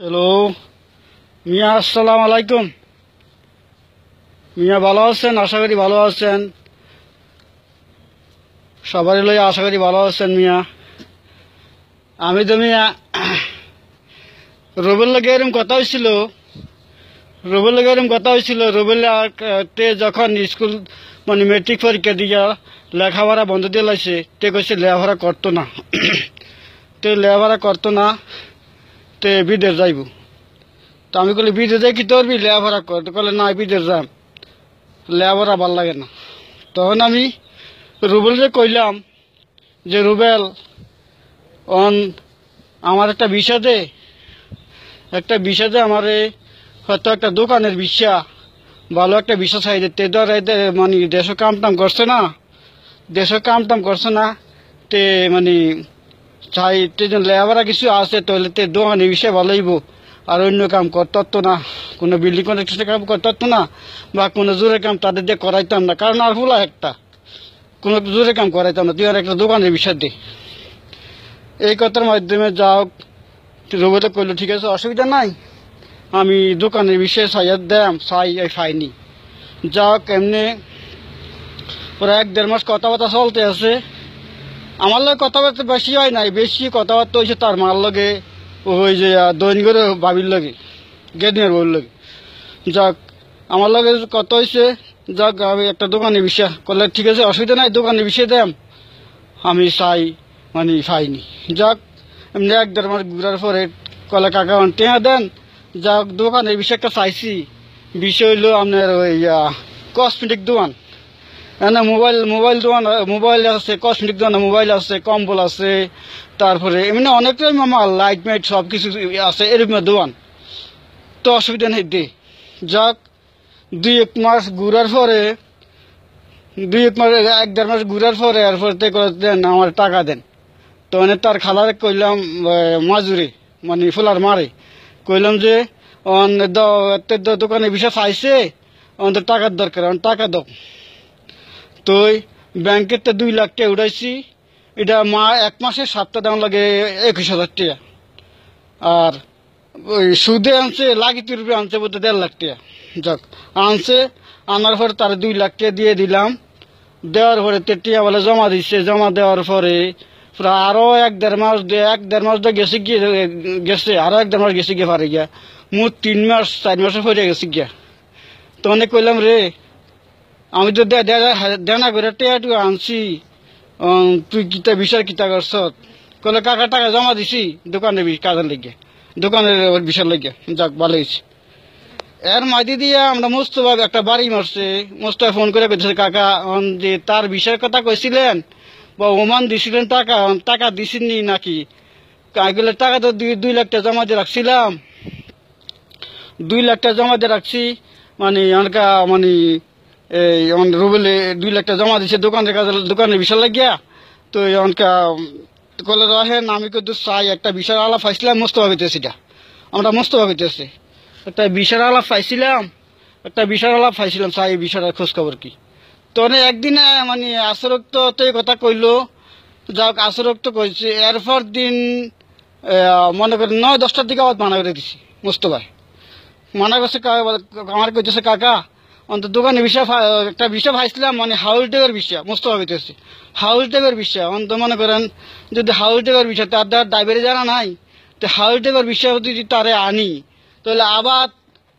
Hello মিয়া, আসসালামু আলাইকুম। মিয়া ভালো আছেন? আশা করি ভালো আছেন। সবারই লইয়া আশা করি ভালো আছেন মিয়া। আমি তো মিয়া রবির লগে এরকম কথা হয়েছিল, রবির তে যখন স্কুল মেট্রিক পরীক্ষা দিয়া লেখাপড়া বন্ধ দিয়ে লাইছে, তে কইছে লেখাপড়া করতো না তে বিদেশ যাইব। তো আমি কইলে বিদেশ যাই কি তোর লেখাপড়া কর? তো কলে না, বিদেশ যাম, লেখাপড়া ভাল লাগে না। তখন আমি রুবেলকে কইলাম যে রুবেল, আমার একটা বিষয় দে আমারে, হয়তো একটা দোকানের বিষয়, ভালো একটা বিষয় চাই দিতে। দেশের কাম টাম করছে না, তে চাই লেবারা কিছু আছে, তাহলে তে দোকানের বিষয় ভালো হইব। আর অন্য কাম করতো না, কোনো বিল্ডিং কন্ট্রাকশনের কাম করতো না, বা কোনো জোরে কাম তাদের দিয়ে করাইতাম না, কারণ আর ফুলা একটা কোনো জোরে কাম করাইতাম না, তুই আর একটা দোকানের বিষয় দে। এই কথার মাধ্যমে যাও রোবটে করলো, ঠিক আছে, অসুবিধা নাই, আমি দোকানের বিষয়ে ফাইনি। যাক, এমনি প্রায় 1-1.5 মাস কথাবার্তা চলতে আছে। আমার লগে কথাবার্তা বেশি হয় নাই, বেশি কথাবার্তা হয়েছে তার মার লগে, ওই যে দৈনিকের বাবির লগে, গেদিনের বউর লগে। যাক, আমার লগে কথা হয়েছে। যাক, আমি একটা দোকানের বিষয় করলে, ঠিক আছে, অসুবিধা নাই, দোকানের বিষয় দেম, আমি ফাইনি। যাক, এমনি 1-1.5 মাস ঘুরার পরে কলে কাকা টেয়া দেন। যাক, দোকানের বিষয় একটা চাইছি। বিষয় হইল আপনার ওই কসমেটিক দোকান, মোবাইল দোকান, মোবাইল আছে, কসমেটিক দোকান, মোবাইল আছে, কম্বল আছে, তারপরে এমনি অনেকটাই মাল, লাইট মাইট সব কিছু আছে, এরকম দোকান। তো অসুবিধা নেই দে। যাক, 1-1 মাস ঘুরার পরে, 1-1.5 মাস ঘুরার পরে এরপর দেন আমার টাকা দেন। তো তার খালারে কইলাম, মাজুরে ফুলার মারে কইলাম যে দোকানে বিষয় চাইছে, আমাদের টাকার দরকার, টাকা দাও। তো ব্যাংকের 2 লাখ টাকা উঠাইছি, এটা 1 মাসে 7টা দাম লাগে 21,000 টাকা। আর ওই সুদে আনছে, লাখিতির রুপে আনছে বলতে 1.5 লাখ টাকা। যাক, আনার পরে তার 2 লাখ টাকা দিয়ে দিলাম। দেওয়ার পরে টিয়া বলে জমা দিচ্ছে, জমা দেওয়ার পরে প্রায় আরো 1-1.5 মাস গেছে, আরো 1-1.5 মাস গেছে গিয়ে পারে গিয়া, মোট 3-4 মাসে পরে গেছে গিয়া। তো অনেক কইলাম রে, আমি তো দেনা করে টেয়াটু আনছি, তুই কিতা বিষয় কিতা করছ? কলে কাকা টাকা জমা দিছি দোকানের কাজের লেগে, দোকানের বিষয় লেগে। যাক, ভালো হয়েছে। এর মাঝে দিয়ে আমরা মোস্তফা একটা বাড়ি মারছে। মোস্তফা ফোন করে কইছে, কাকা যে তার বিষয়ের কথা কইছিলেন বা ওমান দিছিলেন, টাকা দিছিনি নাকি? এগুলো টাকা তো 2 লাখ টাকা জমা দিয়ে রাখছিলাম, 2 লাখ টাকা জমা দিয়ে রাখছি। এই রুবেলে 2 লাখ টাকা জমা দিছে দোকানের বিষয় লাগিয়া। তো কলে রাখেন, আমি কিন্তু চাই একটা বিষয় আলাপ পাইছিলাম মোস্তফা ভিতরে, সেটা আমরা মোস্তফা ভিতরে একটা বিষয় আলাপ পাইছিলাম, চাই এই বিষয়টার খোঁজ খবর কি। তো একদিনে আসরক্ত তো এই কথা কইলো। যাক, আসরক্ত কইছে। এরপর দিন মনে করেন 9-10টার দিকে আবার মানা করে দিছি। মোস্তফায় মানা করছে, আমার কইতেছে, কাকা অন্তত দোকানে একটা বিষয় পাইছিলাম, হাউল টেকের বিষয়। মোস্তফা কইতেছে হাউল টেকের বিষয়, মনে করেন যদি হাউল টেকের বিষয় তার ড্রাইভারে জানা নাই, তো হাউল টেকের বিষয় যদি তারে আনি, তাহলে আবার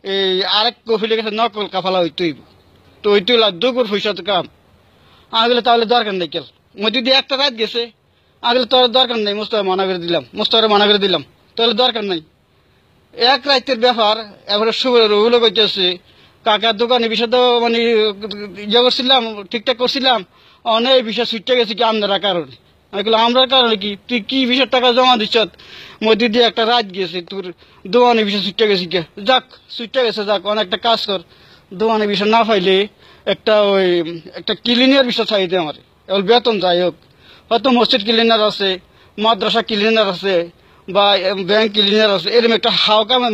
এই আরেক কফিলের কাছে নকল কাফালা হইতেইব। তো ওইটাই দুপুর পয়সা কাম। আগলে তাহলে দরকার নেই, কেল মধ্যে দিয়ে একটা রাত গেছে, আগলে তোর দরকার নেই। মোস্তফা মানা করে দিলাম, তাহলে দরকার নাই। 1 রাতের ব্যাপার। এবারে রুবেল কইতেছে, কাকার দোকানে বিষয় তো করছিলাম, ঠিকঠাক করছিলাম, অনেক বিষয় ছুটতে গেছে কি আপনারা কারণে। আমরার কারণে কি? তুই কি বিষয় টাকা জমা দিচ্ছ, মধ্যে দিয়ে একটা রাত গেছে, তোর দোকানে বিষয় ছুটতে গেছি কে? যাক, ছুটতে গেছে, যাক, অনেকটা কাজ কর, দোকানে বিষয় না পাইলে একটা ক্লিনার বিষয় চাইতে আমার, এবার বেতন যাই হোক, হয়তো মসজিদ ক্লিনার আছে, মাদ্রাসা ক্লিনার আছে, বা ব্যাংক ক্লিনার আছে, এরকম একটা কামে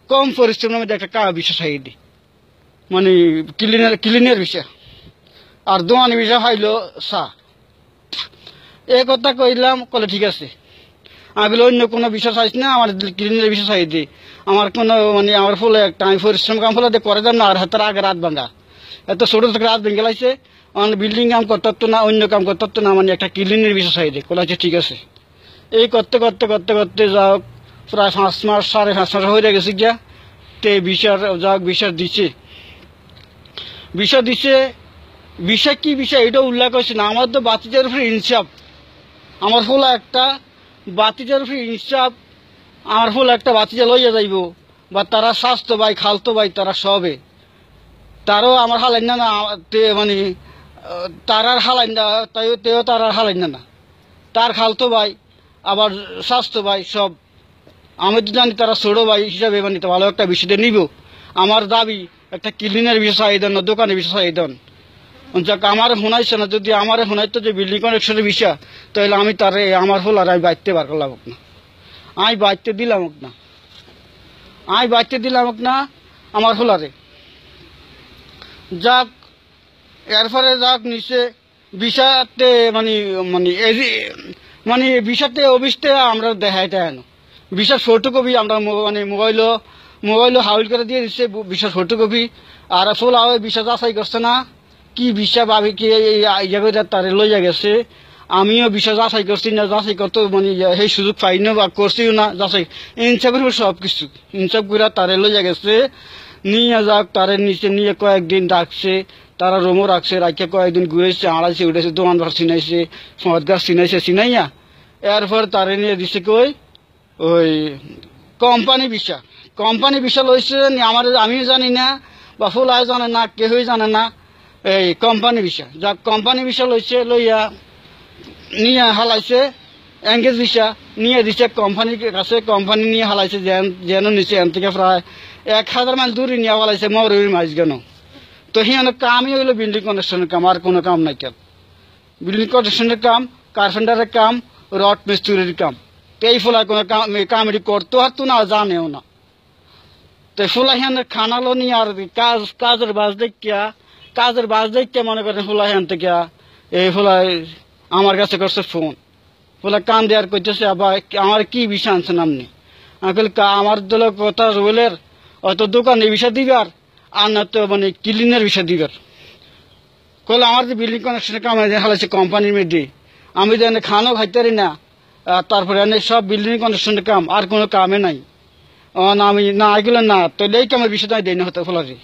কম পরিশ্রমের মধ্যে একটা বিষয় চাই দিই, ক্লিনার বিষয়। আর দোকানে বিষয় পাইলো চা। এই কথা কইলাম, কলে ঠিক আছে। আমি বলে অন্য কোনো বিষয় চাইছি না, আমার ক্লিনিকের বিষয় চাই দিই। আমার কোনো মানে আমার ফুলে একটা আমি পরিশ্রম কাম ফলে করে দেন না, আর হাতের আগে রাত ভাঙা এত ছোটো থেকে রাত ভেঙে লাইছে। আমার বিল্ডিং কাম করতে পারতো না, অন্য কাম করতে পারতো না, মানে একটা ক্লিনিকের বিষয় চাই দিই। কোলাইছে ঠিক আছে। এই করতে করতে করতে করতে যাও প্রায় 5 মাস 5.5 মাস হয়ে গেছে গিয়া। তে বিষয় যাক বিষয় দিচ্ছে, বিষয় দিচ্ছে। বিষয় কি বিষয় এটা উল্লেখ করছে না। আমার তো বাতিজার উপরে ইনসাফ, আমার ফুল একটা বাতিজার উপরে ইনসাফ, আমার ফুল একটা বাতিজা লইয়া যাইব, বা তারা স্বাস্থ্য ভাই খালতো ভাই তারা সবে তারও আমার হালাইন না মানে তারার হালাইন না, তাই তেও তারার হালাইন না, তার খালতো ভাই আবার স্বাস্থ্য ভাই সব। আমি তো জানি তারা ছোটো ভাই হিসাবে মানে ভালো একটা বিষয়টা নিব। আমার দাবি একটা ক্লিনের বিষয় দেন না, দোকানের বিষয় দেন। যাক আমার শোনাইছে না, যদি আমার শোনাইতো যে বিল্ডিং কানেকশনের বিষয়, তাহলে আমি তারে আমার হল আর আমি বাইতে পারলাম না, আমি বাইতে দিলাম না, আমি বাইতে দিলাম না আমার হোলারে। যাক এরপরে যাক নিচে বিষাতে মানে মানে মানে বিষাতে অফিসতে আমরা দেখাইতে আনো বিশাল ফটোকপি আমরা মানে মোবাইলও হাউল করে দিয়ে দিচ্ছে বিশাল ফটোকপি। আর ফুল আওয়াজ বিষা যাচাই করছে না, কি বিষা ভাবি কি ইয়া করে তারে লইয়া গেছে। আমিও বিষয় যাচাই করছি না, যাচাই করতে মানে সেই সুযোগ পাই না বা করছিও না যাচাই। ইনসাফের সব কিছু ইনসাফ করে তারে লইয়া গেছে, নিয়ে যাক তারে নিচে নিয়ে কয়েকদিন ডাকছে, তারা রোমও রাখছে, রাখিয়া কয়েকদিন ঘুরেছে, আড়াইছে উঠেছে, দোকান ঘর চিনাইছে, মদ গাছ চিনাইছে, চিনাইয়া এরপর তারে নিয়ে দিছে কই ওই কোম্পানি বিষয় লইছে। আমার আমিও জানি না বা ফুলাই জানে না, কেউই জানে না। এই কোম্পানি বিষয় যাক কোম্পানি বিষয় লইছে, লইয়া নিয়ে হালাইছে এঙ্গেজ ভিসা নিয়ে দিছে কোম্পানির কাছে। কোম্পানি নিয়ে হালাইছে যেন নিচে এন থেকে প্রায় 1000 মাইল দূরে নিয়ে হালাইছে মরুর মাঝ কেন। তো সিখানে কামই হইলো বিল্ডিং কনস্ট্রাকশনের কাম, আর কোনো কাম নাই। কেন বিল্ডিং কনস্ট্রাকশনের কাম, কার্পেন্টারের কাম, রড মিস্ত্রির কাম। তো এই ফুলা কোনো কাম এটি করতে পারতো না, জানেও না। তো ফুলা হিয়ানের খানালো নিয়ে আর কাজের বাজ দেখিয়া মনে করেন ফুলা হিয়ান থেকে এই ফুলাই আমার কাছে করছে ফোন, বলে কান দেওয়ার করতেছে আবার আমার কি বিষয় আনছেন আপনি। আমি বলি আমার দল কথা রোলের হয়তো দোকানে বিষয় দিবার, আর না তো মানে ক্লিনের বিষয় দিবার। কলে আমার যে বিল্ডিং কানেকশনের কাম হালাইছে কোম্পানির মধ্যে, আমি তো এনে খানও খাইতে পারি না, তারপরে এনে সব বিল্ডিং কানেকশনের কাম, আর কোনো কামে নাই। আমি না এগুলো না, তাহলে এই কামের বিষয়টা দেই না হতে ফলারে,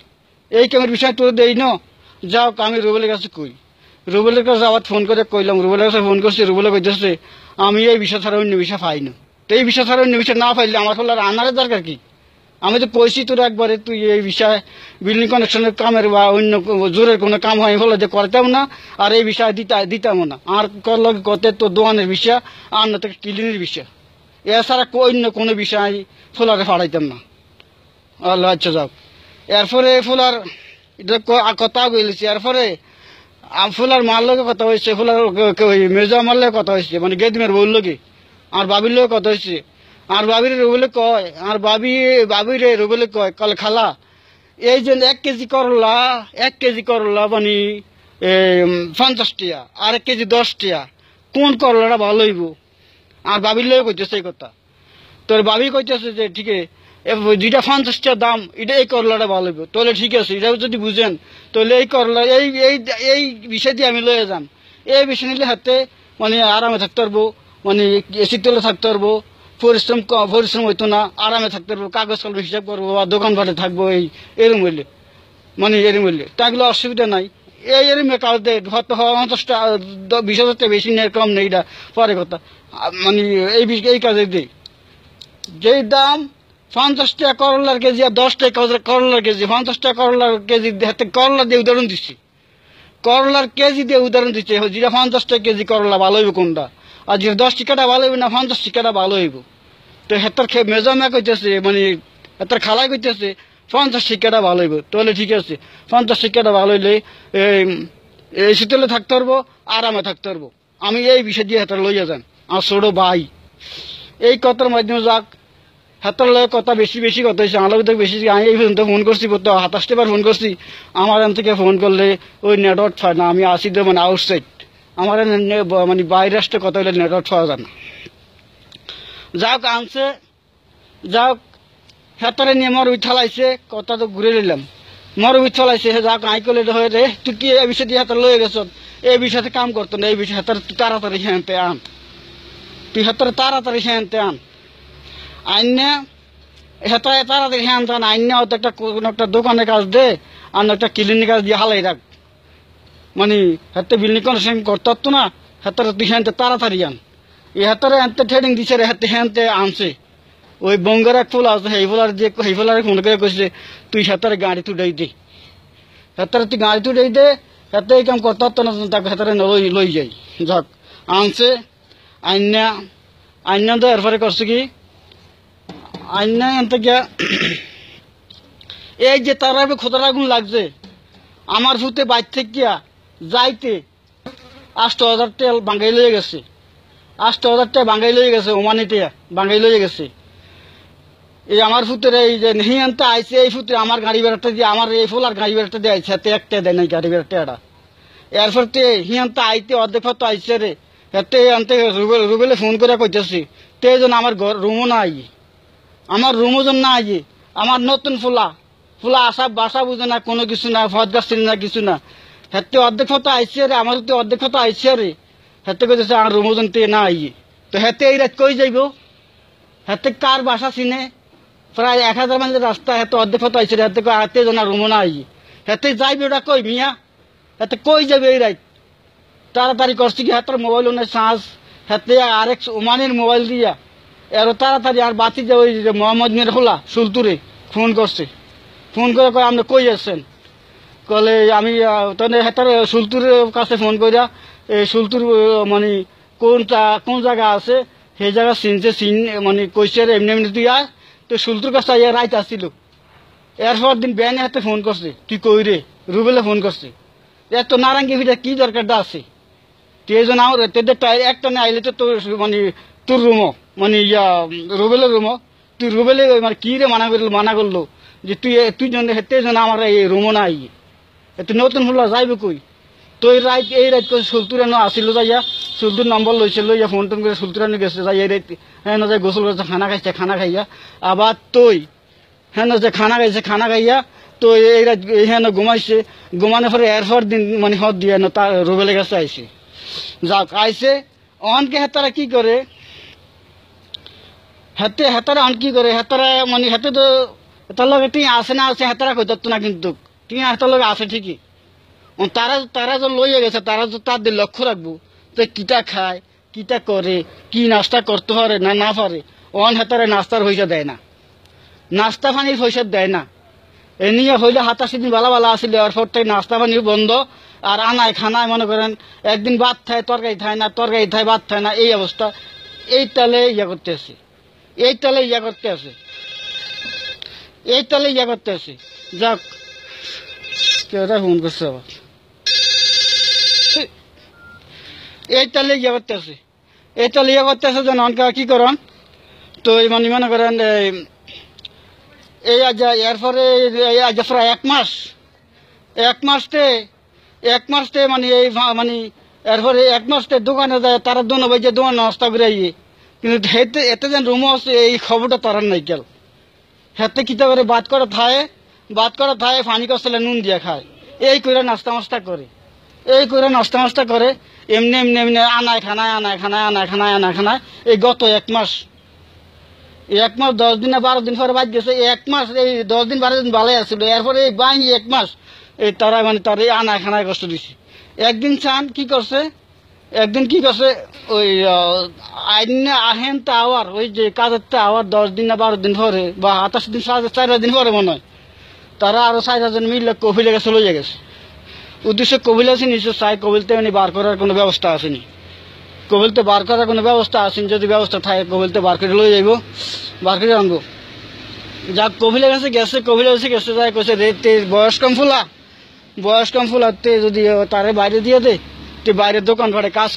এই কামের বিষয় তোর দেই না। যাও আমি রুবেলের কাছে কই, রুবেলের কাছে আবার ফোন করে কইলাম, রুবেলের কাছে ফোন করছি, রুবেলে কইতেছে আমি এই বিষয় ছাড়া অন্য বিষয় পাই না। তো এই বিষয় ছাড়া অন্য বিষয় না পাইলে আমার ফলার আনারের দরকার কি। আমি তো কইছি তোর একবারে তুই এই বিষয় বিল্ডিং কানেকশনের কামের বা অন্য জোরের কোনো কাম হয় ফলে যে করতাম না, আর এই বিষয় দিতাম না। আর করল কতে তোর দোকানের বিষয়, আর না তো ক্লিনের বিষয়, এছাড়া অন্য কোনো বিষয় ফোলারে ফাড়াইতাম না। আল্লাহ আচ্ছা যাও। এরপরে ফুলার কথা বলেছি, এরপরে ফুলার মার লোকে কথা হয়েছে, ফুলার মেজো আমার লোক কথা হয়েছে, মানে গেদিমের বউর লোকে আর বাবির লোক কথা হয়েছে। আর বাবির রুবেলে কয়, আর বাবিরে রুবেলে কয় কাল খালা এই যে 1 কেজি করলা মানে 50 টাকা, আর 1 কেজি 10 টাকা, কোন করলাটা ভালো হইব। আর বাবির লোক কইতেছে এই কথা। তোর বাবি কইতেছে যে ঠিক আছে যেটা 50 টাকা দাম এটা এই করলাটা ভালো হইব। তাহলে ঠিক আছে, এটা যদি বুঝেন তাহলে এই করলা এই বিষয় দিয়ে আমি লয়ে যাম। এই বিষয় নিলে হাতে মানে আরামে থাকতে পারবো, মানে এসির তলে থাকতে পারবো, পরিশ্রম হইতো না, আরামে থাকতে পারবো, কাগজ কলম হিসাব করবো বা দোকান ভাটে থাকবো। এরম হইলে মানে এরম হইলে তাগুলো অসুবিধা নাই। এরম কাজ দেয় হয়তো 50,000 টাকা বেশি নেই, কম নেই, এটা পরে কথা। মানে এই কাজে দেয় যেই দাম 50 টাকা করলার কেজি আর 10 টাকা করলার কেজি, 50 টাকা করলার কেজি হাতে করলা দিয়ে উদাহরণ দিচ্ছি, করলার কেজি দিয়ে উদাহরণ দিচ্ছে। যেটা 50 টাকা কেজি করলা ভালো হইব কোনটা, আর যেটা 10 টাকাটা ভালো হইব না 50 টাকাটা ভালো হইব। তো হেতার মেজামা কইতেছে মানে হেতার খালাই কইতেছে 50 টাকাটা ভালো হইব। তাহলে ঠিক আছে, 50 টাকাটা ভালো হইলে এই শীতলে থাকতে পারবো, আরামে থাকতে পারবো। আমি এই বিষয় দিয়ে হেতার লইয়া যান আর ছোট ভাই। এই কথার মাধ্যমে যাক হাতের লয় কথা বেশি কথা হয়েছে, আমার লোক বেশি। আমি এই পর্যন্ত ফোন করছি, 27 বার ফোন করছি। আমার এখান থেকে ফোন করলে ওই নেটওয়ার্ক পায় না, আমি আসি তো মানে আউটসাইড, আমার মানে বাইরে আসতে কথা হলে নেটওয়ার্ক পাওয়া যায় না। যাওক আনছে, যাওক হেতারে নিয়ে মর উঠালাইছে, কথা তো ঘুরে নিলাম, মর উঠালাইছে, যাওক আই করলে হয়ে রে তুই কি এই বিষয় দিয়ে হাতার লয়ে গেছ, এই বিষয়তে কাম করতো না, এই বিষয়ে হাতার তুই তাড়াতাড়ি হেনতে আন, তুই হাতারে তাড়াতাড়ি হেনতে আন। আইনা হেতায় তাড়াতাড়ি হেনতে আন, আইনা হয়তো একটা কোনো একটা দোকানে কাজ দে, আর একটা ক্লিনিক কাজ দিয়ে হালাই রাখ, মানে হাতে বিল্ডিং কনস্ট্রাকশন করতে পারতো না, হাতারে তুই হেনতে তাড়াতাড়ি আন। এই হাতারে হেনতে ট্রেডিং দিছে রে, হাতে হেনতে আনছে। ওই বঙ্গের এক ফুল আছে, সেই ফুলারে ফোন করে কইছে তুই হাতারে গাড়ি তুটাই দে, হাতারে তুই গাড়ি তুটাই দে, হাতে এই কাম করতে পারতো না, তাকে হাতারে লই যাই। যাক আনছে, আইনা তো এরপরে করছে কি, আইনা এনতে গিয়া এই যে তারা খোদার আগুন লাগছে আমার ফুতে বাইর থেকে গিয়া যাইতে 8,000 তেল বাঙ্গাই লয়ে গেছে, 8,000 টাকা বাঙ্গাই লয়ে গেছে, ওমানিতে বাঙ্গাই লয়ে গেছে। এই আমার ফুতের এই যে হিয়ানতে আইছে, এই ফুতে আমার গাড়ি বেড়াটা দিয়ে, আমার এই ফুল আর গাড়ি বেড়াটা দিয়ে আইছে, হাতে একটা দেয় নাই গাড়ি বেড়াটা। এরপর তে হিয়ানতে আইতে অর্ধেক ফটো আইছে রে, হাতে আনতে রুবেলে ফোন করে কইতেছি তে যেন আমার ঘর রুমও না আই, আমার রুমও যেন না আই, আমার নতুন ফুলা আসা বাসা বুঝে না, কোনো কিছু না, ফত গাছ না, কিছু না। হাতে অর্ধেক ফটো আইছে রে, আমার তো অর্ধেক ফটো আইছে রে, হাতে কইতেছে আমার রুমও যেন তে না আই। তো হাতে এই রাত কই যাইব, হাতে কার বাসা চিনে, প্রায় 1000 মাইলের রাস্তা, হাতে অর্ধেক ফটো আইছে রে, হাতে হাতে যেন রুমও না আই, হাতে যাইবে ওটা কই মিয়া, হাতে কই যাবে এই রাত। তাড়াতাড়ি করছি কি হাতের মোবাইল ওনার চার্জ, হাতে আরেক ওমানের মোবাইল দিয়া এর তাড়াতাড়ি আর বাতি যে ওই মোহাম্মদ মির খোলা সুলতুরে ফোন করছে, ফোন করে কয় আপনি কই আসছেন, কলে আমি তখন হাতের সুলতুরের কাছে ফোন করিয়া এই সুলতুর মানে কোন জায়গা আছে সেই জায়গা চিনছে, মানে কইছে এমনি এমনি তুই আয়। তো সুলতুর কাছে ইয়ে রাইত আসছিল, এরপর দিন বেনে হাতে ফোন করছে তুই কই রে, রুবেলে ফোন করছে, এত নারাঙ্গি ভিটা কি দরকারটা আছে, তুই এই জন্য আমার একটা না আইলে তো তোর মানে তোর রুমো মানে রুবেলের রুমো, তুই রুবেলে মানে কি রে মানা করলো যে তুই জন হেতে যেন আমার এই রুমো না আই, তুই নতুন ফুলা যাইবে কই। তো এই রাইত করে সুলতুর এনে আসিল, যাইয়া সুলতুর নম্বর লইছে, লইয়া ফোন টোন করে সুলতুর এনে গেছে, যাই এই রাইত হ্যাঁ যাই গোসল করছে, খানা খাইয়া আবার তুই হ্যাঁ যে খানা খাইয়া তো এই রাত হ্যাঁ ঘুমাইছে, ঘুমানোর পরে এরপর দিন মানে হদ দিয়ে তার রুবেলের কাছে আইছে। যাক আইছে অনকে হেতারা কি করে, হেতারা অন কি করে, হেতারা মানে হেতে তো তার লগে টিয়া আসে না আছে, হেতারা কই ধরতো না, কিন্তু টিয়া হেতার লগে আছে ঠিকই। তারা যে লইয়া গেছে, তারা তো তাদের লক্ষ্য রাখবো তো কিটা খায়, কিটা করে, কি নাস্তা করতে পারে না পারে। অন হেতারে নাস্তার পয়সা দেয় না, নাস্তা পানির পয়সা দেয় না, এ নিয়ে হইলে 87 দিন বালা আসলে এরপর থেকে নাস্তা পানি বন্ধ, আর আনায় খানায় মনে করেন একদিন ভাত খায় তরকারি খায় না, তরকারি খায় ভাত খায় না, এই অবস্থা। এই তালে করতে আছে, এই তালে করতে আছে, এই তালে করতে আছে। যাক কেউটা ফোন করছে আবার, এই তালে করতে আছে, এই তালে করতে আছে যেন অনকা কি করেন। তো মানে মনে করেন এই আজ এরপরে আজ প্রায় এক মাসতে মানে এই মানে এরপরে 1 মাসতে দোকানে যায়, তারা দোনো বাজে দোকান নাস্তা করে আইয়ে, কিন্তু এতে যেন রুমও আছে এই খবরটা তারার নাই গেল। হেতে কিতা করে বাদ করা থায় পানি কষলে নুন দিয়ে খায়, এই করে নাস্তা মাস্তা করে, এই করে নাস্তা করে, এমনি আনায় খানায় এই গত 1 মাস 10 দিন না 12 দিন পরে বাদ গেছে। 1 মাস এই 10 দিন 12 দিন ভালোই আসছিল, এরপরে এই বাই 1 মাস এই তারা মানে তার এই আনায় খানায় কষ্ট দিছে। একদিন কি করছে ওই আহেন তা আওয়ার ওই যে কাজের তা আওয়ার 10 দিন না 12 দিন পরে বা 28 দিন 4 দিন পরে মনে হয় তারা আরো 4 জন মিলে কবিলের কাছে লইয়া গেছে। উদ্দেশ্য কবিল আছে নিশ্চয় চাই, কবিলতে মানে বার করার কোনো ব্যবস্থা আসেনি, কবিলতে বার করার কোনো ব্যবস্থা আসেনি। যদি ব্যবস্থা থাকে কবিলতে বার করে লই যাইব, বার করে আনবো। যাক কবিলের কাছে গেছে যাই কইছে রে তে বয়স কম ফুলা তে যদি তারে বাইরে দিয়ে দে, তে বাইরে দোকান ঘরে কাজ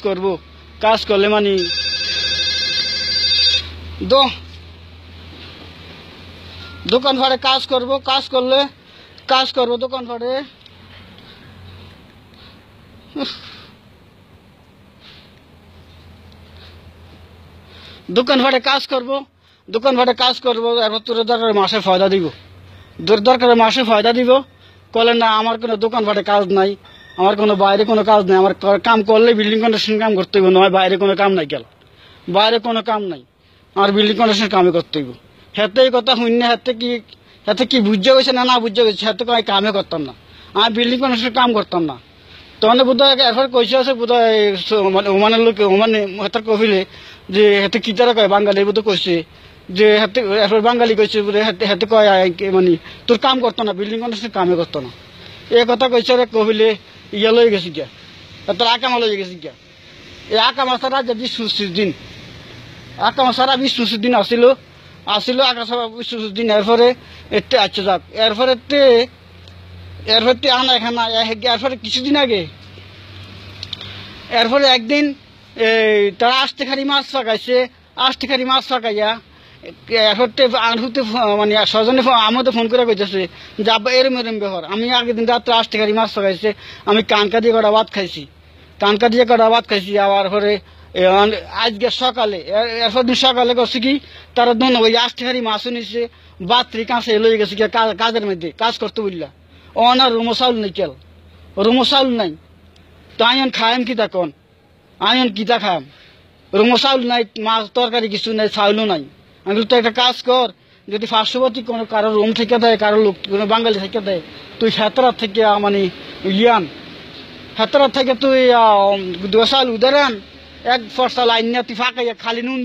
করলে মানে দোকান ঘরে কাজ করবো দোকান ঘরে। দোকানপাটে কাজ করব, এরপর তোর দরকার মাসে ফয়দা দিব, দরকার মাসে ফয়দা দিব। কলে না আমার কোনো দোকানপাটে কাজ নাই, আমার কোনো বাইরে কোনো কাজ নাই, আমার কাম করলে বিল্ডিং কন্ডাকশন কাম করতে হইব, নয় বাইরে কোনো কাম নাই। গেল বাইরে কোনো কাম নাই, আমার বিল্ডিং কন্ডাকশন কামে করতে হইব। হেতে এই কথা শুনে হেতে কি বুঝে গেছে না বুঝে গেছে, হেতে আমি কামে করতাম না, আমি বিল্ডিং কন্ডাকশন কাম করতাম না। তখন বোধহয় এরপর কইছে আছে বোধহয় ওমানের লোকে, ওমানে হেতার কহিলে যে হেতে কি তারা কয় বাঙালি বোধহয় কইছে যে হেতে, এরপর বাঙালি কইছে হেতে কয় মানে তোর কাম করতো না, বিল্ডিং কন্ডাকশন কামে করতো না। এই কথা কইছে রে কহিলে ইয়া লয়ে গেছি গিয়া, তোর আকামা লয়ে গেছি গিয়া। এই আকামা সারা যে 20-25 দিন, আকামা সারা 20-25 দিন আসিল আকাশ 20-25 দিন। এরপরে এতে আচ্ছা যাক, এরপরে আনা এখানা এরপরে কিছুদিন আগে, এরপরে একদিন তারা আষ্টেখারি মাছ ফাঁকাইয়া এরপরে আনহুতে মানে স্বজনে আমাদের ফোন করে কইতেছে যে আব্বা এরম ব্যবহার। আমি আগের দিন রাত্রে আষ্টেখারি মাছ ফাঁকাইছে, আমি কানকা দিয়ে কটা ভাত খাইছি, আবার পরে আজকে সকালে এরপর দিন সকালে করছে কি তারা দোনো ওই আষ্টেখারি মাছও নিচ্ছে, বাত্রি কাঁচে লয়ে গেছে কাজের মধ্যে কাজ করতে বললা। অনার রুমো চাউল নাই, তো আয়ন খায়াম কিতা কন, আয়ন কিতা খাম, রুমো চাউল নাই, মাছ তরকারি কিছু নাই, চাউলও নাই। আমি বলি তো একটা কাজ কর, যদি পার্শ্ববর্তী কোনো কারো রুম থেকে দেয়, কারো লোক কোনো বাঙালি থেকে দেয়, তুই হেতরাত থেকে মানে ইয়ান, হেতরাত থেকে তুই দোসাল উদারান এক ফসল আইন না, তুই ফাঁকাইয়া খালি নুন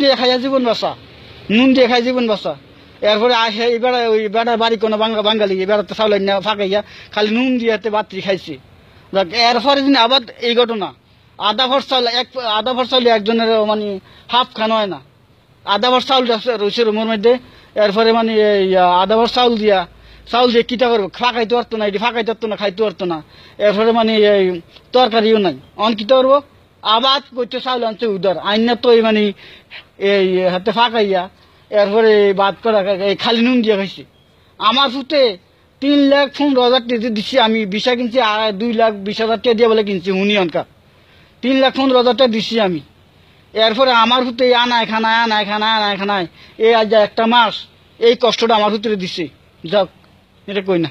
দিয়ে খাইয়া জীবন বাঁচা। এরপরে এবারে ওই বেড়ার বাড়ি কোনো বাঙালি বেড়াতে চাউল না ফাঁকাইয়া খালি নুন দিয়ে বাত্রি খাইছে। এরপরে দিন আবার এই ঘটনা, আধা ভর চাউল একজনের মানে হাফ খান হয় না, আধা ভর চাউল রয়েছে রুমের মধ্যে। এরপরে মানে আধা ভর চাউল দিয়ে কিটা করবো, ফাঁকাইতে পারতো না, এটি ফাঁকাইতে পারতো না, খাইতে পারতো না। এরপরে মানে এই তরকারিও নাই, কিটা করবো, আবার করতে চাউল আনছে উদার আইন না, তো মানে এই হাতে ফাঁকাইয়া এরপরে বাদ করা খালি নুন দিয়ে খাইছে। আমার ফুটে 3,15,000 দিচ্ছি আমি, বিষা কিনছি 2,20,000 টাকা দিয়ে বলে কিনছি হুনিয়নকা, 3,15,000 টাকা দিচ্ছি আমি। এরপরে আমার ফুটে আনা খানায় এই আজ একটা মাস এই কষ্টটা আমার ভিতরে দিচ্ছে। যাক এটা কই না,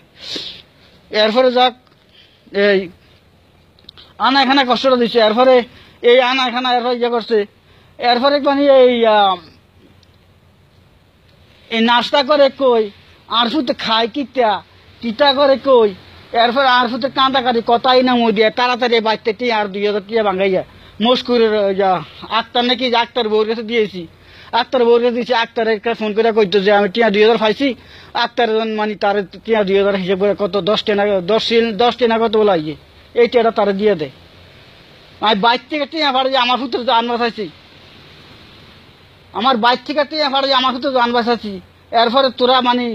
এরপরে যাক এই আনা খানা কষ্টটা দিচ্ছে। এরপরে এই আনা খানা এরপরে ইয়ে করছে, এরপরে মানে এই নাস্তা করে কই আর ফুটে খায় কিটা করে কই। এরপরে আর ফুটে কাঁদাকাটি কথাই না মই দিয়ে তাড়াতাড়ি বাড়তে আর 2,000 টাকা ভাঙাইয়া মস্কুরের আক্তার নাকি আক্তার বউর কাছে দিয়েছি, আক্তার ফোন করে কইতো যে আমি 2,000 পাইছি। আক্তার মানে তার 2,000 হিসেব করে কত 10 টেনা কত বলা ইয়ে এই টেটা তারা দিয়ে দেয়। আমি বাইর থেকে টিয়া ভাড়া আমার ভিতরে জান বাঁচাইছি, আমার বাইর থেকে টিয়া ভাড়া আমার ভিতরে জান বাঁচাইছি। এরপরে তোরা মানে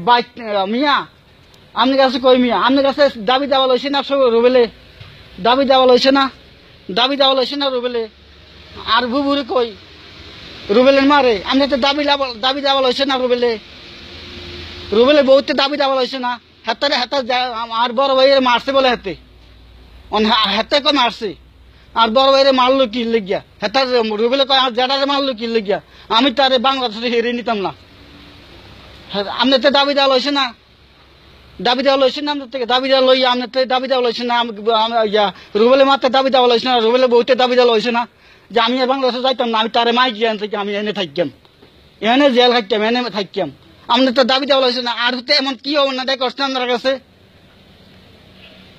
বাইক মিয়া আপনার কাছে কই মিয়া, আপনার কাছে দাবি দেওয়া লইছে না রুবেলে, দাবি দেওয়া লইছে না রুবেলে। আর বুবুরে কই রুবেলের মারে আপনি তো দাবি দেওয়া লইছে না রুবেলে বহুতে দাবি দেওয়া লইছে না। হেতে আর বড় ভাইয়ের মারছে বলে হেতে কয় মারছে, আর বড় ভাইয়ের মারলো কি লেগিয়া, হেতার রুবেলে কয় আর জেঠারে মারলো কি লেগিয়া, আমি তারে বাংলাদেশে হেরে নিতাম না। আপনি তো দাবি দেওয়া লইছে না আপনার থেকে, দাবি দেওয়া লইয়া আপনার থেকে দাবি দেওয়া লইছে না। রুবেলে মাত্র দাবি দেওয়া লইছে না, রুবেলে বহুতে দাবি দেওয়া লইছে না যে আমি আর বাংলাদেশে যাইতাম না, আমি তারে মাই গিয়ে থেকে আমি এনে থাকতাম, এনে জেল থাকতাম, এনে থাকতাম। আপনার তো দাবি দেওয়া লইছে না। আর হতে এমন কি অন্যায় করছে আপনার কাছে,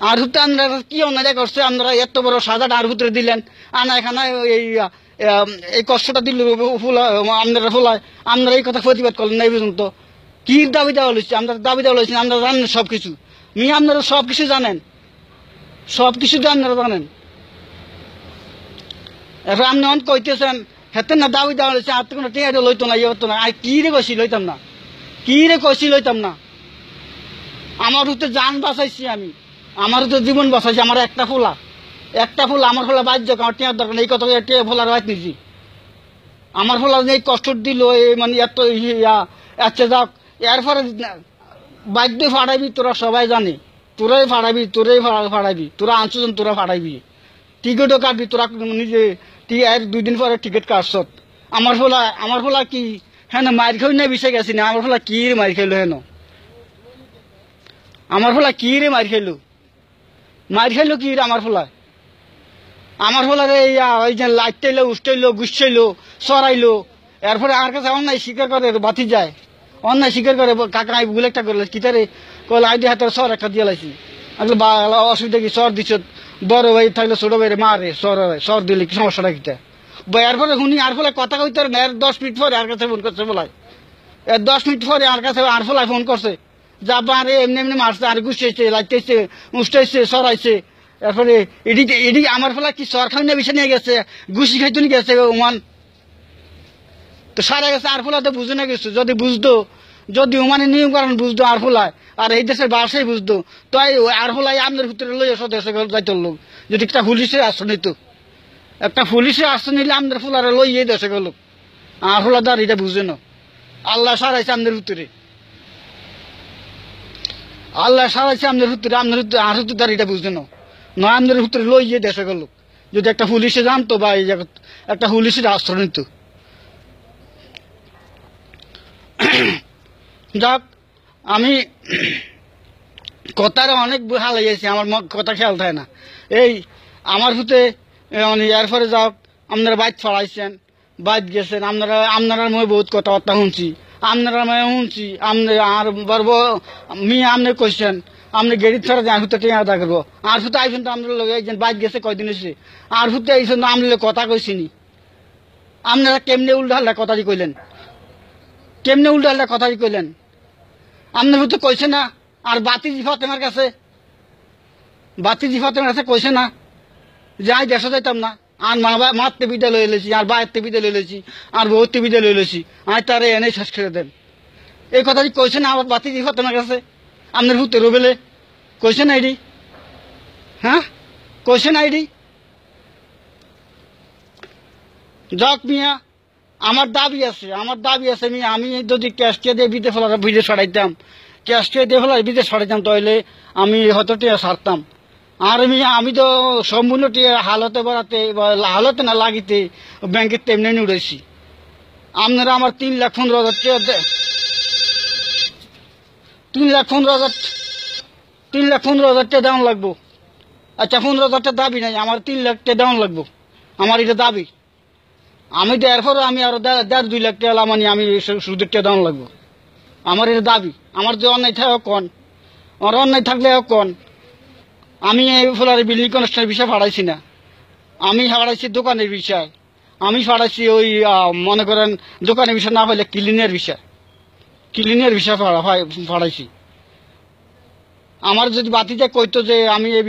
আর হতে আপনার কি অন্যায় করছে, আপনারা এত বড় সাজাটা আর ভিতরে দিলেন, আনা এখানে এই কষ্টটা দিল আপনারা ফোলায়, আপনারা এই কথা প্রতিবাদ করলেন না এই পর্যন্ত। কি দাবি দেওয়া লইছে, আমরা দাবি দেওয়া লইছেন, আপনারা জানেন সবকিছু, আপনারা সবকিছু জানেন, আপনারা জানেন। এরপর আপনি অন কইতেছেন হেতেন না দাবি দেওয়া লইছে, আর তো কোনো টিয়া লইতো না, ইয়ে হতো না। আর কি রে কইছি লইতাম না, আমার হতে জান বাঁচাইছি আমি, আমার তো জীবন বাঁচাইছি। আমার একটা ফুল আমার ফোলা বাধ্য, আমার টিয়ার দরকার নেই, কত টিয়া ফোলার বাইত নিছি। আমার ফোলা এই কষ্ট দিল মানে এত আচ্ছা যাক। এরপরে বাধ্য ফাড়াইবি, তোরা সবাই জানে, তোরাই ফাড়াবি, তোরা আনছুজন তোরা ফাড়াইবি, টিকিটও কাটবি, তোরা নিজে এর 2 দিন পরে টিকিট কাটছত আমার ফলা কি হ্যাঁ মার খাই না বিষয় গেছি না আমার ফলা কি রে মার খাইলো হেন আমার ফলা কি রে মার খাইলো কি রে আমার ফলা রে ওই যে লাইটাইলো উষ্টাইলো গুছাইলো সরাইলো এরপরে আমার কাছে অন্যায় স্বীকার করে বাতি যায় অন্যায় স্বীকার করে কাকা আমি ভুল একটা করলে কিতারে কল আইডি হাতের সর একটা দিয়ে লাইছি আসলে অসুবিধা কি সর দিছ বড় ভাই থাকলে ছোট ভাইরে মারে সর দিলে কি সমস্যাটা কিটা এরপরে শুনি আর ফলে কথা কইতে না 10 মিনিট পরে আর কাছে ফোন করছে বলাই 10 মিনিট পরে আর কাছে আর ফলাই ফোন করছে যা বারে এমনি মারছে আর গুছিয়েছে লাইতেছে উষ্টাইছে সরাইছে এরপরে এডি আমার ফলা কি সর খাই না বিষয় নিয়ে গেছে গুছি খাইতে নিয়ে গেছে ওমান তো সারা গেছে আর ফলাতে বুঝে না গেছে যদি বুঝতো যদি ওমানে নিয়ম কারণ বুঝতো আর ফলায় আর এই দেশের বাসাই বুঝতো তাই আর ফলাই আপনার ভিতরে লই আসো দেশে যাইতো লোক যদি একটা পুলিশের আশ্রয় নিত একটা পুলিশের আশ্রয় নিলে আমাদের ফুলারে লইয়ে দেশে গেল আর ফলা দাঁড় এটা বুঝে না আল্লাহ সারাইছে আমাদের ভিতরে আল্লাহ সারাইছে আমাদের ভিতরে আর ভিতরে দাঁড় এটা বুঝে না নয় আমাদের ভিতরে লইয়ে দেশে গেল যদি একটা পুলিশে জানতো বা এই একটা পুলিশের আশ্রয় নিত যাক আমি কথার অনেক হাল হয়েছি আমার কথা খেয়াল থাকে না এই আমার ভূতে মানে এরপরে যাক আপনারা বাইক ছড়াইছেন বাইক গেছেন আপনারা মই বহুত কথাবার্তা শুনছি আপনারা মই শুনছি আপনি আর বর্ব মেয়ে আপনি কইছেন আপনি গেড়ি ছাড়া আর ভূতে টেঙা আদা করবো আর ভূতে আইসেন তো আপনার লোক একজন বাইক গেছে কয়দিন এসে আর ভূতে আইসেন তো আপনি কথা কইছিনি আপনারা কেমনে উল্টা কথা দি কইলেন কেমনে উল্টা কথা দি কইলেন আপনার ভূতে কইছে না আর বাতিজি ফাতেমার কাছে কইছে না যাই দেশে যাইতাম না আর মারতে বিদা লই লেছি আর বাইরতে বিদা লই লেছি আর বহুতে বিদা লই লেছি আর তারে এনে শেষ করে দেন এই কথা কইছে না আমার বাতিজি ফাতেমার কাছে আপনার ভূতে রবেলে কইছে না এডি হ্যাঁ কইছে না এডি যাক মিয়া আমার দাবি আছে মিয়া আমি যদি ক্যাশকে দিয়ে বিদেশ ছড়াইতাম ক্যাশকে দিয়ে ফেলার বিদেশ ছড়াইতাম তাহলে আমি হয়তো টিয়া ছাড়তাম আর আমি তো সম্পূর্ণ টিয়া হালতে বাড়াতে হালতে না লাগিতে ব্যাংকের তেমনি উড়েছি আপনারা আমার 3,15,000 টাকা 3,15,000 টাকা দেওয়ান লাগবো আচ্ছা 15,000 টাকা দাবি নাই আমার 3 লাখ টাকা দেওয়ান লাগবো আমার এটা দাবি আমি তো এরপরে আমি আরো 1.5-2 লাখ টাকা মানে আমি সুদের টাকা দেওয়ান লাগবো আমার এটা দাবি আমার যে অন্যায় থাকে কন আমার অন্যায় থাকলে কন আমি এই ফলার বিল্ডিং কনস্ট্রাকশনের বিষয় ফাড়াইছি না আমি ফাড়াইছি দোকানের বিষয় আমি ফাড়াইছি ওই মনে করেন দোকানের বিষয় না হলে ক্লিনের বিষয় ফাড়াইছি আমার যদি বাতিতে কইতো যে আমি এই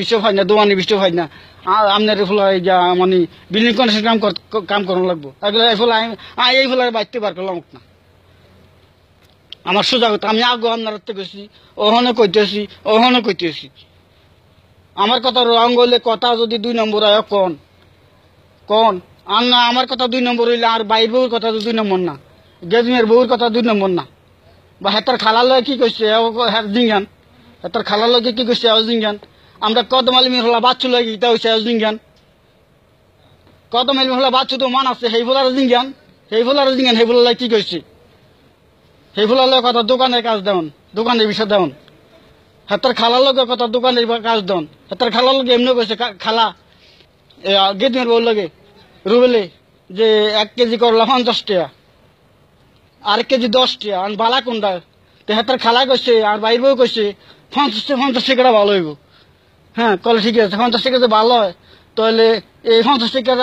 বিষয় পাই না দোকানের বিষয় পাই না আপনার ফলে মানে বিল্ডিং কনস্ট্রাকশন কাম করানো লাগবো এই ফলে এই ফলে বাইতে বার করলাম না আমার সোজা কথা আমি আগে আপনার কইছি ওখানে কইতেছি আমার কথা রং হইলে কথা যদি 2 নম্বর হয় কন আর না আমার কথা 2 নম্বর হইলে আর বাইর বউর কথা 2 নম্বর না গেজমের বউর কথা 2 নম্বর না বা হেতার খালার লয় কি কইছে জিঙ্গান হেতার খালার লগে কি কইছে জিঙ্গান আমরা কদম আলিমের হলা বাচ্চু লয় ইটা হইছে জিঙ্গান কদম আলিমের হলা বাচ্চু তো মান আছে সেই ফলার জিঙ্গান সেই ফলার কি কইছে সেই ফলার কথা দোকানের কাজ দেন দোকানের বিষয় দেন হেতার খালার লগে কথা দোকানের কাজ দেন হেতার খালার লগে এমনি কইছে খালা গেদমের বউর লগে রুবেলে যে 1 কেজি করলা 50 টাকা আর 1 কেজি 10 টাকা আর বালা কোনটা তো হেতার খালা কইছে আর বাইর বউ কইছে 50 টাকা ভালো হইব হ্যাঁ কলে ঠিক আছে 50 টাকা ভালো হয় তাহলে এই 50 টাকা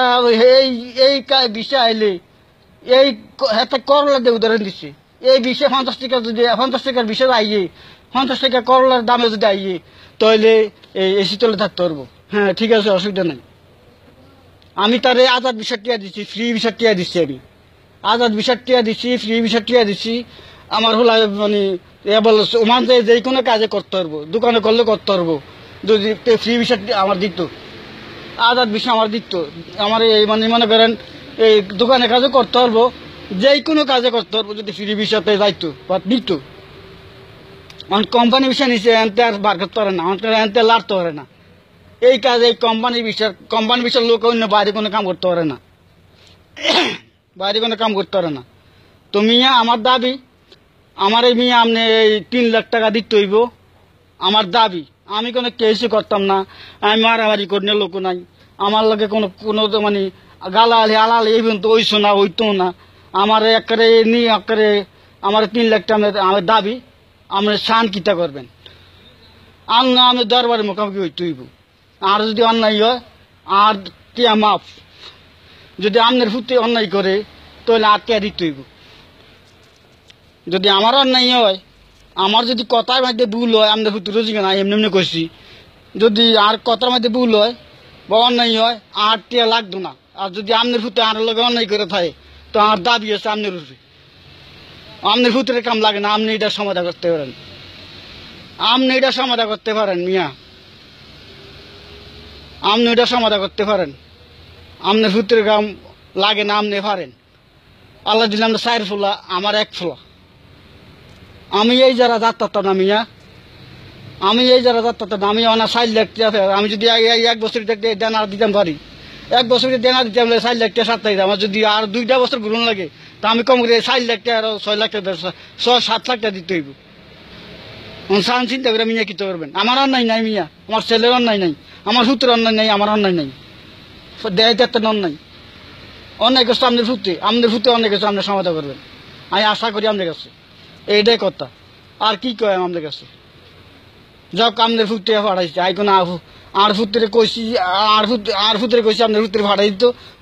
এই বিষয় আইলে এই হেতা করলা দিয়ে উদাহরণ দিচ্ছে এই বিষয়ে 50 টাকা যদি 50 টাকার বিষয় আইয়ে 50 টাকা করলার দামে যদি আইয়ে তাহলে এই এসি তলে থাকতে পারবো হ্যাঁ ঠিক আছে অসুবিধা নেই আমি তারে আজাদ বিষয় টিয়া দিচ্ছি ফ্রি বিষয় টিয়া দিচ্ছি আমি আজাদ বিষয় টিয়া দিচ্ছি ফ্রি বিষয় টিয়া দিচ্ছি আমার হলো মানে ওমান যে কোনো কাজে করতে পারবো দোকানে করলে করতে পারবো যদি ফ্রি বিষয় আমার দিত আজাদ বিষয় আমার দিত আমার এই মানে মনে করেন এই দোকানে কাজে করতে পারবো যে কোনো কাজে করতে পারবো যদি ফ্রি বিষয়তে যাইতো বা দিত কোম্পানি বিষয় নিচ্ছে এনতে আর বার করতে পারে না এনতে লাড়তে পারে না এই কাজ এই কোম্পানি বিষয়ের লোক অন্য বাইরে কোনো কাম করতে পারে না, বাইরে কোনো কাম করতে পারে না। তো মিয়া আমার দাবি, আমার এই মিয়া আপনি এই 3 লাখ টাকা দিতে হইব, আমার দাবি। আমি কোনো কেসই করতাম না, আমি মারামারি করিনে লোক নাই, আমার লগে কোনো কোনো মানে গালালি আলালি এই পর্যন্ত ওইছো না হইতো না। আমার একেবারে নিয়ে একেবারে আমার 3 লাখ টাকা আমার দাবি, আপনি শান কিতা করবেন। আর না আমি দরবারে মোকামুখি হইতে হইব। আর যদি অন্যায় হয় আর টিয়া মাফ, যদি আপনার ফুটে অন্যায় করে তাহলে আর টিয়া দিতে হইব। যদি আমার অন্যায় হয়, আমার যদি কথার মধ্যে ভুল হয়, আপনার ফুটে রোজি না এমনি এমনি করছি, যদি আর কথার মধ্যে ভুল হয় বা অন্যায় হয় আর টিয়া লাগতো না। আর যদি আপনার ফুটে আর লোক অন্যায় করে থাকে তো আমার দাবি আছে আপনার উপরে, আপনার ফুটের কাম লাগে না, আপনি এটা সমাধান করতে পারেন, আপনি এটা সমাধান করতে পারেন মিয়া, আপনি এটা সমাধান করতে পারেন। আপনার ফুটের কাম লাগে না, আপনি পারেন। আল্লাহ দিলে আমরা 4 ফোলা, আমার 1 ফোলা। আমি এই যারা যাত্রা না মিয়া, আমি এই যারা যাত্রা না, আমি অনা 4 লাখ টাকা, আমি যদি 1 বছর দেনা দিতাম পারি, 1 বছরে দেনা দিতাম 4 লাখ টাকা 7 লাখ। আমার যদি আর 2টা বছর ঘুরন লাগে তা আমি কম করে 4 লাখ টাকা আর 6 লাখ টাকা 6-7 লাখ টাকা দিতে হইব। সান চিন্তা করে মিয়া কি করবেন। আমার অন্যায় নাই মিয়া, আমার ছেলের অন্যায় নাই, আমার সূত্রের অন্যায় নাই, আমার অন্যায় নাই, দেখাইতে একটা অন্যায় অন্যায় করছে আপনাদের ফুটে অনেক কিছু আপনি সমাধান করবেন, আমি আশা করি আপনাদের কাছে। এইটাই কথা, আর কি কয় আমাদের কাছে। যাক আপনাদের ফুটে ফাটাইছে, আই কোনো আর ফুটে কইছি, আর ফুটে কইছি আপনাদের ফুটে ফাটাই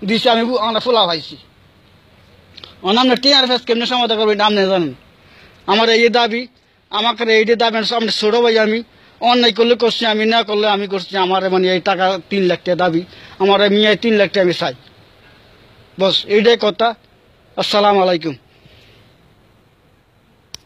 দিচ্ছে, আমি আমরা ফোলা পাইছি। অন্যান্য টিআর ফেস কেমনি সমাধান করবেন আপনি জানেন। আমার এই দাবি, আমাকে এইটা দাবি, আপনি ছোট ভাই, আমি অন্যায় করলে করছি, আমি না করলে আমি করছি। আমার মানে এই টাকা 3 লাখ টাকা দাবি, আমার মেয়ে 3 লাখ টাকা আমি চাই, বস এইটাই কথা। আসসালামু আলাইকুম।